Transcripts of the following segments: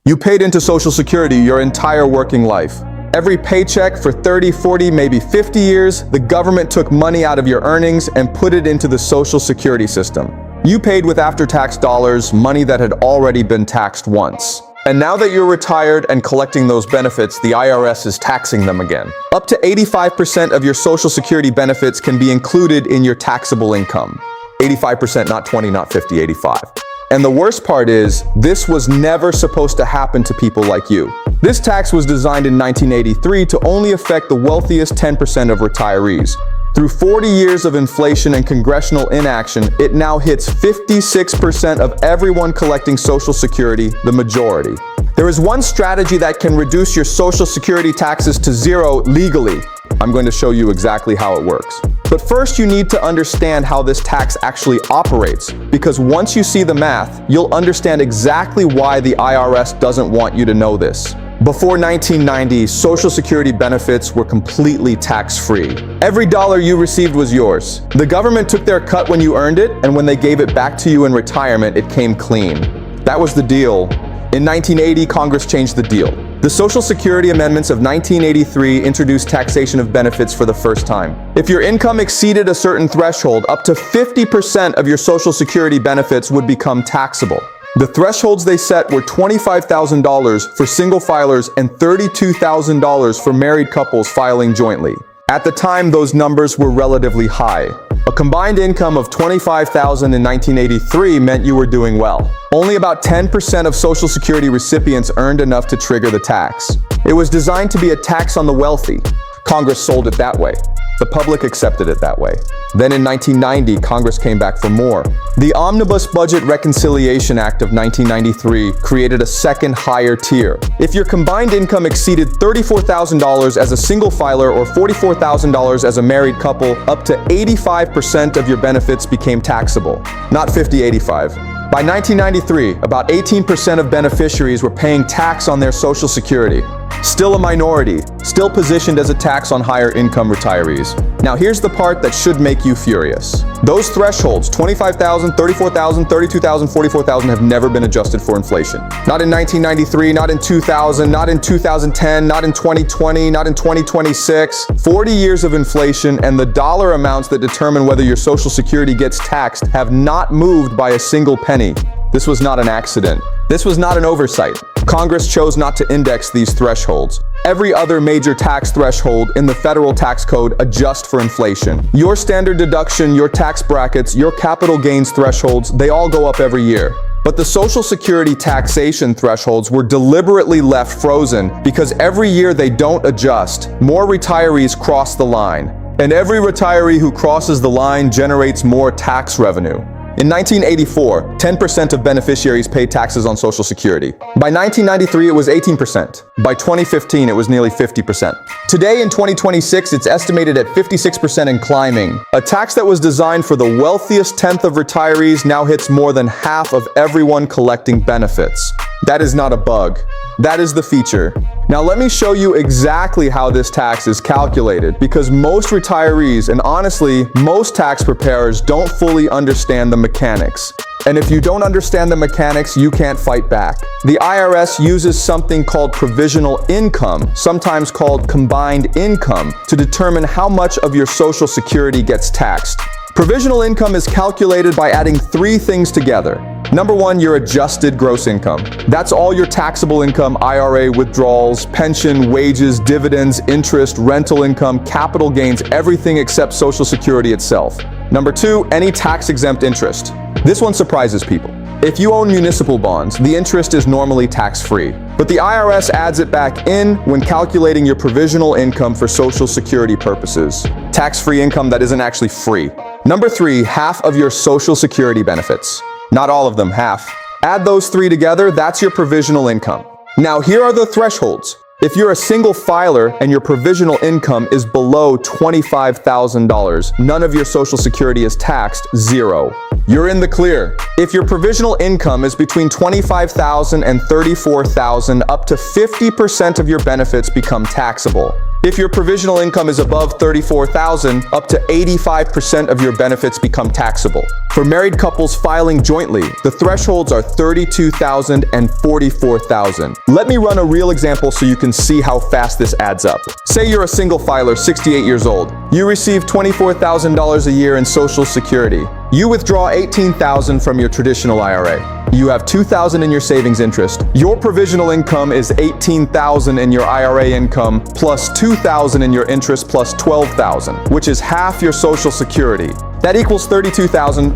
You paid into Social Security your entire working life. Every paycheck for 30, 40, maybe 50 years, the government took money out of your earnings and put it into the Social Security system. You paid with after-tax dollars, money that had already been taxed once. And now that you're retired and collecting those benefits, the IRS is taxing them again. Up to 85% of your Social Security benefits can be included in your taxable income. 85%, not 20, not 50, 85. And the worst part is, this was never supposed to happen to people like you. This tax was designed in 1983 to only affect the wealthiest 10% of retirees. Through 40 years of inflation and congressional inaction, it now hits 56% of everyone collecting Social Security, the majority. There is one strategy that can reduce your Social Security taxes to zero legally. I'm going to show you exactly how it works. But first, you need to understand how this tax actually operates, because once you see the math, you'll understand exactly why the IRS doesn't want you to know this. Before 1990, Social Security benefits were completely tax-free. Every dollar you received was yours. The government took their cut when you earned it, and when they gave it back to you in retirement, it came clean. That was the deal. In 1980, Congress changed the deal. The Social Security Amendments of 1983 introduced taxation of benefits for the first time. If your income exceeded a certain threshold, up to 50% of your Social Security benefits would become taxable. The thresholds they set were $25,000 for single filers and $32,000 for married couples filing jointly. At the time, those numbers were relatively high. A combined income of $25,000 in 1983 meant you were doing well. Only about 10% of Social Security recipients earned enough to trigger the tax. It was designed to be a tax on the wealthy. Congress sold it that way. The public accepted it that way. Then in 1990, Congress came back for more. The Omnibus Budget Reconciliation Act of 1993 created a second higher tier. If your combined income exceeded $34,000 as a single filer or $44,000 as a married couple, up to 85% of your benefits became taxable, not 50-85. By 1993, about 18% of beneficiaries were paying tax on their Social Security. Still a minority, still positioned as a tax on higher income retirees. Now here's the part that should make you furious. Those thresholds, $25,000, $34,000, $32,000, $44,000, have never been adjusted for inflation. Not in 1993, not in 2000, not in 2010, not in 2020, not in 2026. 40 years of inflation and the dollar amounts that determine whether your Social Security gets taxed have not moved by a single penny. This was not an accident. This was not an oversight. Congress chose not to index these thresholds. Every other major tax threshold in the federal tax code adjusts for inflation. Your standard deduction, your tax brackets, your capital gains thresholds, they all go up every year. But the Social Security taxation thresholds were deliberately left frozen because every year they don't adjust, more retirees cross the line. And every retiree who crosses the line generates more tax revenue. In 1984, 10% of beneficiaries paid taxes on Social Security. By 1993, it was 18%. By 2015, it was nearly 50%. Today, in 2026, it's estimated at 56% and climbing. A tax that was designed for the wealthiest tenth of retirees now hits more than half of everyone collecting benefits. That is not a bug. That is the feature. Now let me show you exactly how this tax is calculated, because most retirees, and honestly, most tax preparers, don't fully understand the mechanics. And if you don't understand the mechanics, you can't fight back. The IRS uses something called provisional income, sometimes called combined income, to determine how much of your Social Security gets taxed. Provisional income is calculated by adding three things together. Number one, your adjusted gross income. That's all your taxable income, IRA withdrawals, pension, wages, dividends, interest, rental income, capital gains, everything except Social Security itself. Number two, any tax-exempt interest. This one surprises people. If you own municipal bonds, the interest is normally tax-free. But the IRS adds it back in when calculating your provisional income for Social Security purposes. Tax-free income that isn't actually free. Number three, half of your Social Security benefits. Not all of them, half. Add those three together, that's your provisional income. Now here are the thresholds. If you're a single filer and your provisional income is below $25,000, none of your Social Security is taxed, zero. You're in the clear. If your provisional income is between $25,000 and $34,000, up to 50% of your benefits become taxable. If your provisional income is above $34,000, up to 85% of your benefits become taxable. For married couples filing jointly, the thresholds are $32,000 and $44,000. Let me run a real example so you can see how fast this adds up. Say you're a single filer, 68 years old. You receive $24,000 a year in Social Security. You withdraw $18,000 from your traditional IRA. You have $2,000 in your savings interest. Your provisional income is $18,000 in your IRA income, plus $2,000 in your interest, plus $12,000, which is half your Social Security. That equals $32,000.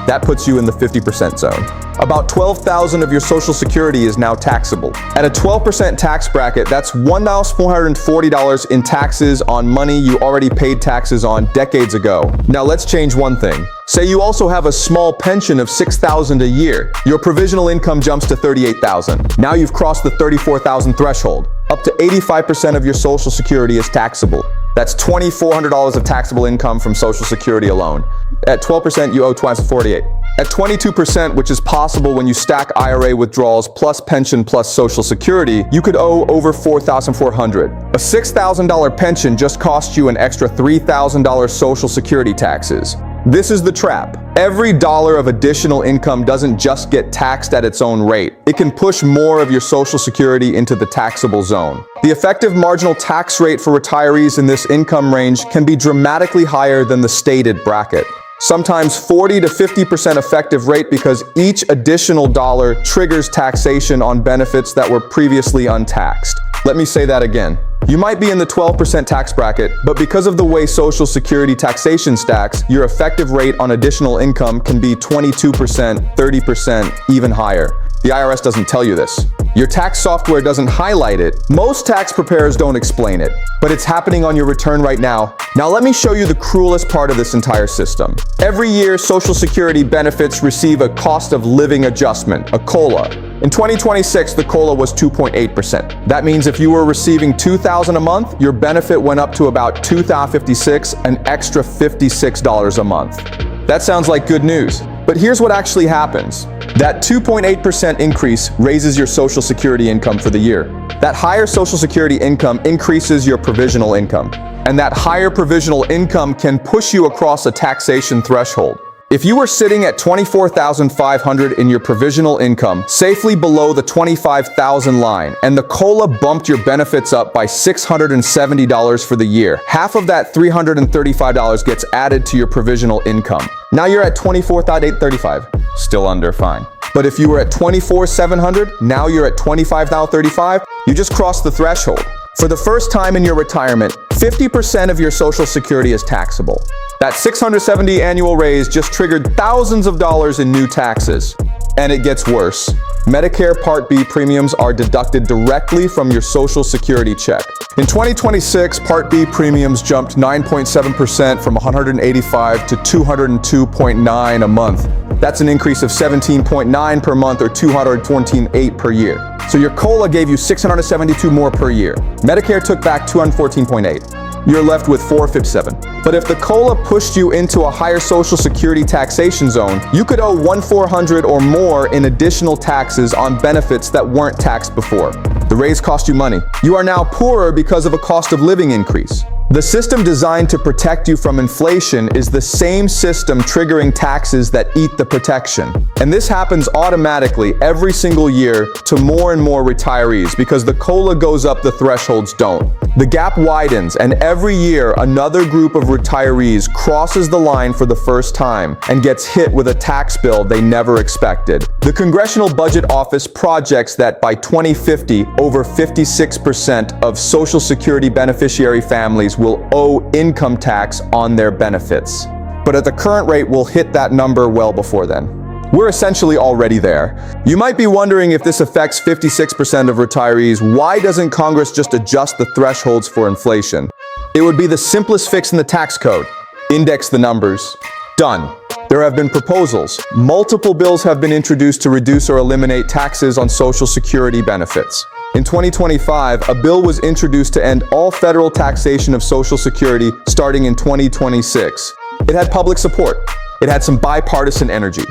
That puts you in the 50% zone. About $12,000 of your Social Security is now taxable. At a 12% tax bracket, that's $1,440 in taxes on money you already paid taxes on decades ago. Now let's change one thing. Say you also have a small pension of $6,000 a year. Your provisional income jumps to $38,000. Now you've crossed the $34,000 threshold. Up to 85% of your Social Security is taxable. That's $2,400 of taxable income from Social Security alone. At 12%, you owe twice $48. At 22%, which is possible when you stack IRA withdrawals plus pension plus Social Security, you could owe over $4,400. A $6,000 pension just costs you an extra $3,000 Social Security taxes. This is the trap. Every dollar of additional income doesn't just get taxed at its own rate. It can push more of your Social Security into the taxable zone. The effective marginal tax rate for retirees in this income range can be dramatically higher than the stated bracket. Sometimes 40 to 50% effective rate because each additional dollar triggers taxation on benefits that were previously untaxed. Let me say that again. You might be in the 12% tax bracket, but because of the way Social Security taxation stacks, your effective rate on additional income can be 22%, 30%, even higher. The IRS doesn't tell you this. Your tax software doesn't highlight it. Most tax preparers don't explain it, but it's happening on your return right now. Now let me show you the cruelest part of this entire system. Every year, Social Security benefits receive a cost of living adjustment, a COLA. In 2026, the COLA was 2.8%. That means if you were receiving $2,000 a month, your benefit went up to about $2,056, an extra $56 a month. That sounds like good news. But here's what actually happens. That 2.8% increase raises your Social Security income for the year. That higher Social Security income increases your provisional income. And that higher provisional income can push you across a taxation threshold. If you were sitting at $24,500 in your provisional income, safely below the $25,000 line, and the COLA bumped your benefits up by $670 for the year, half of that $335 gets added to your provisional income. Now you're at $24,835, still under fine. But if you were at $24,700, now you're at $25,035, you just crossed the threshold. For the first time in your retirement, 50% of your Social Security is taxable. That $670 annual raise just triggered thousands of dollars in new taxes. And it gets worse. Medicare Part B premiums are deducted directly from your Social Security check. In 2026, Part B premiums jumped 9.7% from $185 to $202.9 a month. That's an increase of 17.9 per month or $214.8 per year. So your COLA gave you $672 more per year. Medicare took back $214.8. You're left with $457. But if the COLA pushed you into a higher Social Security taxation zone, you could owe $1,400 or more in additional taxes on benefits that weren't taxed before. The raise cost you money. You are now poorer because of a cost of living increase. The system designed to protect you from inflation is the same system triggering taxes that eat the protection. And this happens automatically every single year to more and more retirees because the COLA goes up, the thresholds don't. The gap widens, and every year another group of retirees crosses the line for the first time and gets hit with a tax bill they never expected. The Congressional Budget Office projects that by 2050, over 56% of Social Security beneficiary families will owe income tax on their benefits. But at the current rate, we'll hit that number well before then. We're essentially already there. You might be wondering if this affects 56% of retirees, why doesn't Congress just adjust the thresholds for inflation? It would be the simplest fix in the tax code. Index the numbers. Done. There have been proposals. Multiple bills have been introduced to reduce or eliminate taxes on Social Security benefits. In 2025, a bill was introduced to end all federal taxation of Social Security starting in 2026. It had public support. It had some bipartisan energy.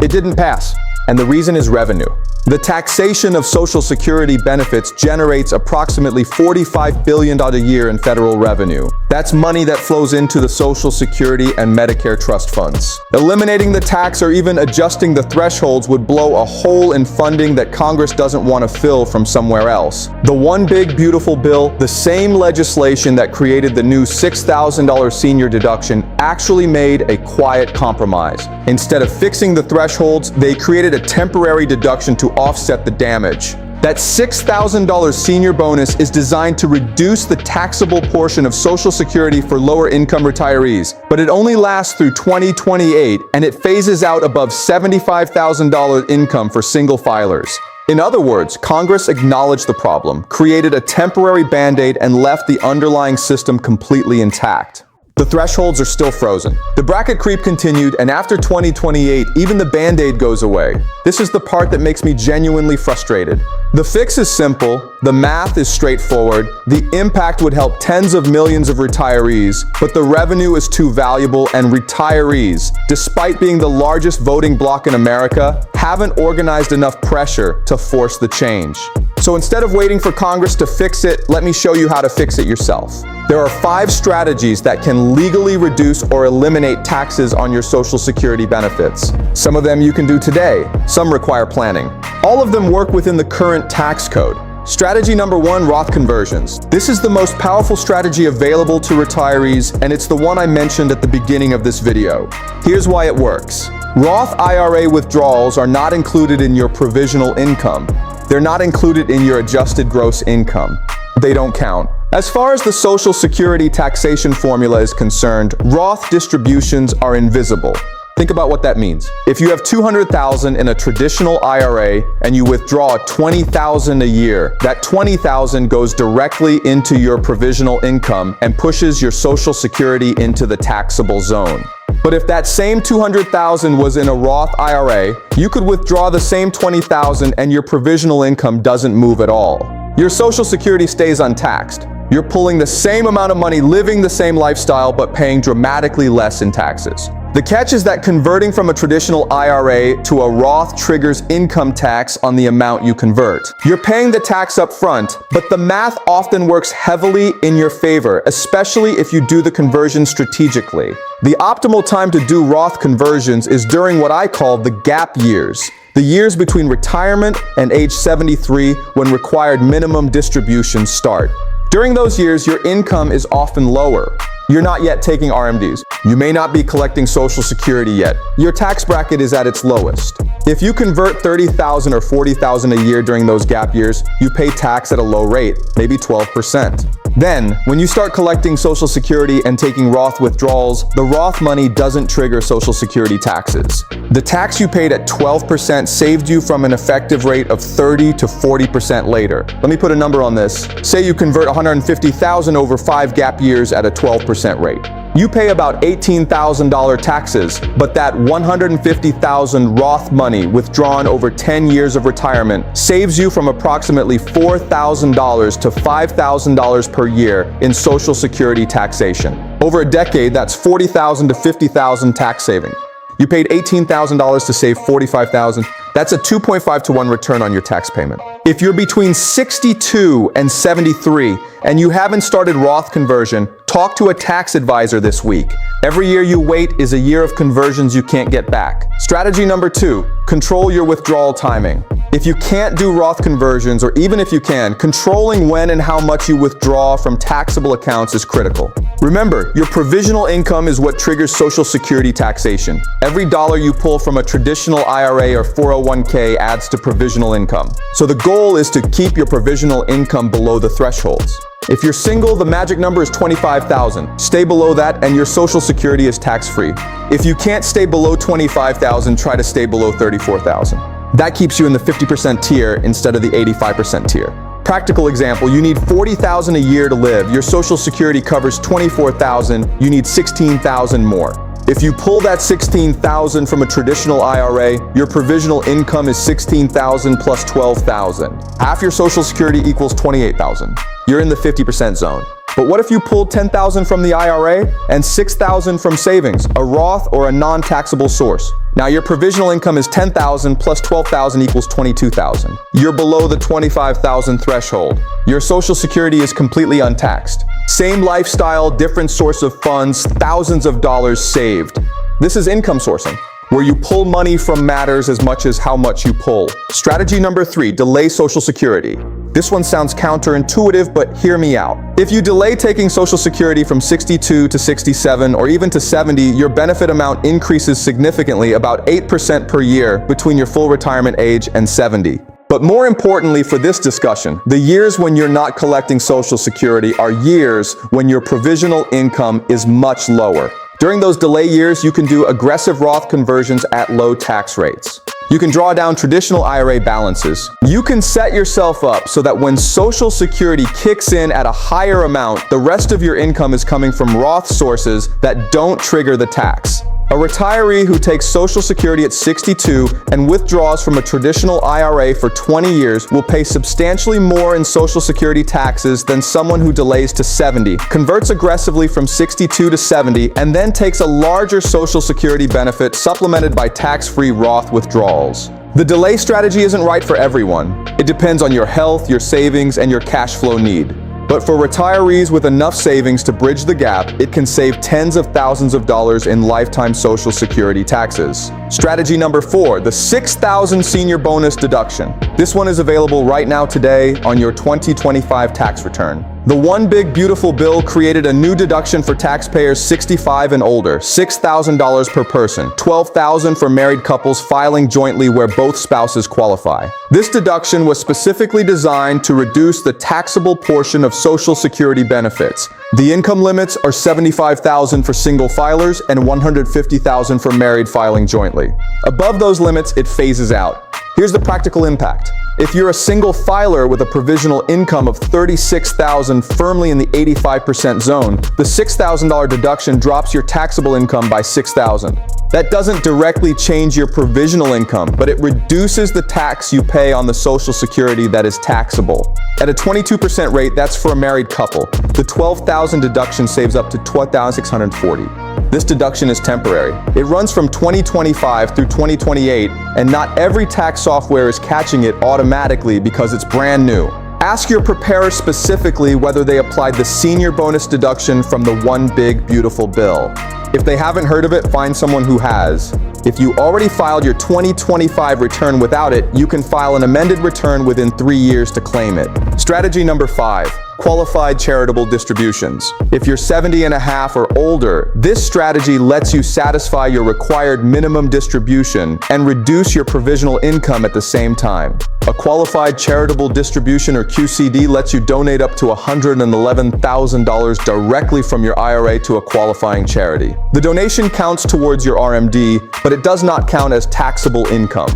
It didn't pass, and the reason is revenue. The taxation of Social Security benefits generates approximately $45 billion a year in federal revenue. That's money that flows into the Social Security and Medicare trust funds. Eliminating the tax or even adjusting the thresholds would blow a hole in funding that Congress doesn't want to fill from somewhere else. The One Big Beautiful Bill, the same legislation that created the new $6,000 senior deduction, actually made a quiet compromise. Instead of fixing the thresholds, they created a temporary deduction to offset the damage. That $6,000 senior bonus is designed to reduce the taxable portion of Social Security for lower-income retirees, but it only lasts through 2028, and it phases out above $75,000 income for single filers. In other words, Congress acknowledged the problem, created a temporary band-aid, and left the underlying system completely intact. The thresholds are still frozen. The bracket creep continued, and after 2028, even the band-aid goes away. This is the part that makes me genuinely frustrated. The fix is simple, the math is straightforward, the impact would help tens of millions of retirees, but the revenue is too valuable, and retirees, despite being the largest voting bloc in America, haven't organized enough pressure to force the change. So instead of waiting for Congress to fix it, let me show you how to fix it yourself. There are 5 strategies that can legally reduce or eliminate taxes on your Social Security benefits. Some of them you can do today, some require planning. All of them work within the current tax code. Strategy number 1, Roth conversions. This is the most powerful strategy available to retirees, and it's the one I mentioned at the beginning of this video. Here's why it works. Roth IRA withdrawals are not included in your provisional income. They're not included in your adjusted gross income. They don't count. As far as the Social Security taxation formula is concerned, Roth distributions are invisible. Think about what that means. If you have $200,000 in a traditional IRA and you withdraw $20,000 a year, that $20,000 goes directly into your provisional income and pushes your Social Security into the taxable zone. But if that same $200,000 was in a Roth IRA, you could withdraw the same $20,000 and your provisional income doesn't move at all. Your Social Security stays untaxed. You're pulling the same amount of money, living the same lifestyle, but paying dramatically less in taxes. The catch is that converting from a traditional IRA to a Roth triggers income tax on the amount you convert. You're paying the tax up front, but the math often works heavily in your favor, especially if you do the conversion strategically. The optimal time to do Roth conversions is during what I call the gap years. The years between retirement and age 73, when required minimum distributions start. During those years, your income is often lower. You're not yet taking RMDs. You may not be collecting Social Security yet. Your tax bracket is at its lowest. If you convert $30,000 or $40,000 a year during those gap years, you pay tax at a low rate, maybe 12%. Then, when you start collecting Social Security and taking Roth withdrawals, the Roth money doesn't trigger Social Security taxes. The tax you paid at 12% saved you from an effective rate of 30 to 40% later. Let me put a number on this. Say you convert $150,000 over 5 gap years at a 12% rate. You pay about $18,000 taxes, but that $150,000 Roth money withdrawn over 10 years of retirement saves you from approximately $4,000 to $5,000 per year in Social Security taxation. Over a decade, that's $40,000 to $50,000 tax saving. You paid $18,000 to save $45,000. That's a 2.5 to 1 return on your tax payment. If you're between 62 and 73 and you haven't started Roth conversion, talk to a tax advisor this week. Every year you wait is a year of conversions you can't get back. Strategy number 2, control your withdrawal timing. If you can't do Roth conversions, or even if you can, controlling when and how much you withdraw from taxable accounts is critical. Remember, your provisional income is what triggers Social Security taxation. Every dollar you pull from a traditional IRA or 401k adds to provisional income. So the goal is to keep your provisional income below the thresholds. If you're single, the magic number is $25,000. Stay below that and your Social Security is tax-free. If you can't stay below $25,000, try to stay below $34,000. That keeps you in the 50% tier instead of the 85% tier. Practical example, you need $40,000 a year to live. Your Social Security covers $24,000. You need $16,000 more. If you pull that $16,000 from a traditional IRA, your provisional income is $16,000 plus $12,000. Half your Social Security equals $28,000. You're in the 50% zone. But what if you pulled $10,000 from the IRA and $6,000 from savings, a Roth or a non-taxable source? Now your provisional income is $10,000 plus $12,000 equals $22,000. You're below the $25,000 threshold. Your Social Security is completely untaxed. Same lifestyle, different source of funds, thousands of dollars saved. This is income sourcing, where you pull money from matters as much as how much you pull. Strategy number 3, delay Social Security. This one sounds counterintuitive, but hear me out. If you delay taking Social Security from 62 to 67 or even to 70, your benefit amount increases significantly, about 8% per year between your full retirement age and 70. But more importantly for this discussion, the years when you're not collecting Social Security are years when your provisional income is much lower. During those delay years, you can do aggressive Roth conversions at low tax rates. You can draw down traditional IRA balances. You can set yourself up so that when Social Security kicks in at a higher amount, the rest of your income is coming from Roth sources that don't trigger the tax. A retiree who takes Social Security at 62 and withdraws from a traditional IRA for 20 years will pay substantially more in Social Security taxes than someone who delays to 70, converts aggressively from 62 to 70, and then takes a larger Social Security benefit supplemented by tax-free Roth withdrawals. The delay strategy isn't right for everyone. It depends on your health, your savings, and your cash flow need. But for retirees with enough savings to bridge the gap, it can save tens of thousands of dollars in lifetime Social Security taxes. Strategy number 4, the $6,000 senior bonus deduction. This one is available right now today on your 2025 tax return. The One Big Beautiful Bill created a new deduction for taxpayers 65 and older, $6,000 per person, $12,000 for married couples filing jointly where both spouses qualify. This deduction was specifically designed to reduce the taxable portion of Social Security benefits. The income limits are $75,000 for single filers and $150,000 for married filing jointly. Above those limits, it phases out. Here's the practical impact. If you're a single filer with a provisional income of $36,000 firmly in the 85% zone, the $6,000 deduction drops your taxable income by $6,000. That doesn't directly change your provisional income, but it reduces the tax you pay on the Social Security that is taxable. At a 22% rate, that's for a married couple. The $12,000 deduction saves up to $12,640. This deduction is temporary. It runs from 2025 through 2028, and not every tax software is catching it automatically because it's brand new. Ask your preparer specifically whether they applied the senior bonus deduction from the One Big Beautiful Bill. If they haven't heard of it, find someone who has. If you already filed your 2025 return without it, you can file an amended return within 3 years to claim it. Strategy number 5. Qualified charitable distributions. If you're 70 and a half or older, this strategy lets you satisfy your required minimum distribution and reduce your provisional income at the same time. A qualified charitable distribution, or QCD, lets you donate up to $111,000 directly from your IRA to a qualifying charity. The donation counts towards your RMD, but it does not count as taxable income.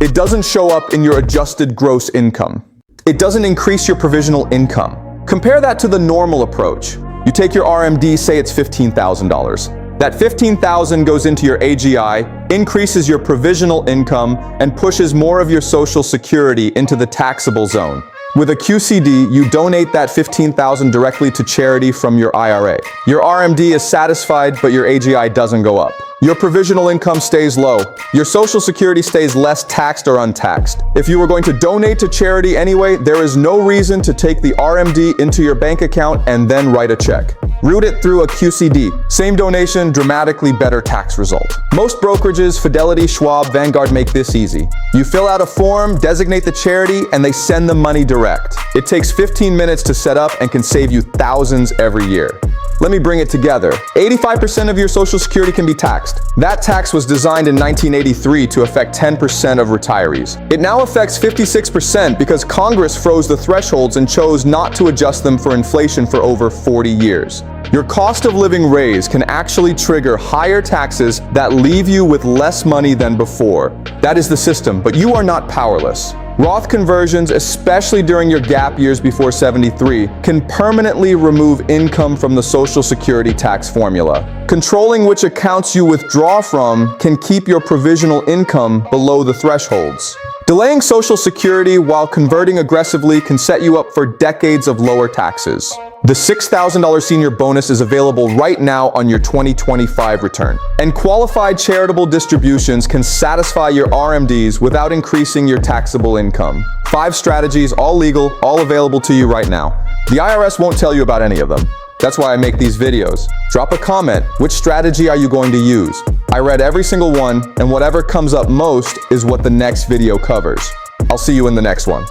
It doesn't show up in your adjusted gross income. It doesn't increase your provisional income. Compare that to the normal approach. You take your RMD, say it's $15,000. That $15,000 goes into your AGI, increases your provisional income, and pushes more of your Social Security into the taxable zone. With a QCD, you donate that $15,000 directly to charity from your IRA. Your RMD is satisfied, but your AGI doesn't go up. Your provisional income stays low. Your Social Security stays less taxed or untaxed. If you were going to donate to charity anyway, there is no reason to take the RMD into your bank account and then write a check. Route it through a QCD. Same donation, dramatically better tax result. Most brokerages, Fidelity, Schwab, Vanguard, make this easy. You fill out a form, designate the charity, and they send the money direct. It takes 15 minutes to set up and can save you thousands every year. Let me bring it together. 85% of your Social Security can be taxed. That tax was designed in 1983 to affect 10% of retirees. It now affects 56% because Congress froze the thresholds and chose not to adjust them for inflation for over 40 years. Your cost of living raise can actually trigger higher taxes that leave you with less money than before. That is the system, but you are not powerless. Roth conversions, especially during your gap years before 73, can permanently remove income from the Social Security tax formula. Controlling which accounts you withdraw from can keep your provisional income below the thresholds. Delaying Social Security while converting aggressively can set you up for decades of lower taxes. The $6,000 senior bonus is available right now on your 2025 return. And qualified charitable distributions can satisfy your RMDs without increasing your taxable income. 5 strategies, all legal, all available to you right now. The IRS won't tell you about any of them. That's why I make these videos. Drop a comment. Which strategy are you going to use? I read every single one, and whatever comes up most is what the next video covers. I'll see you in the next one.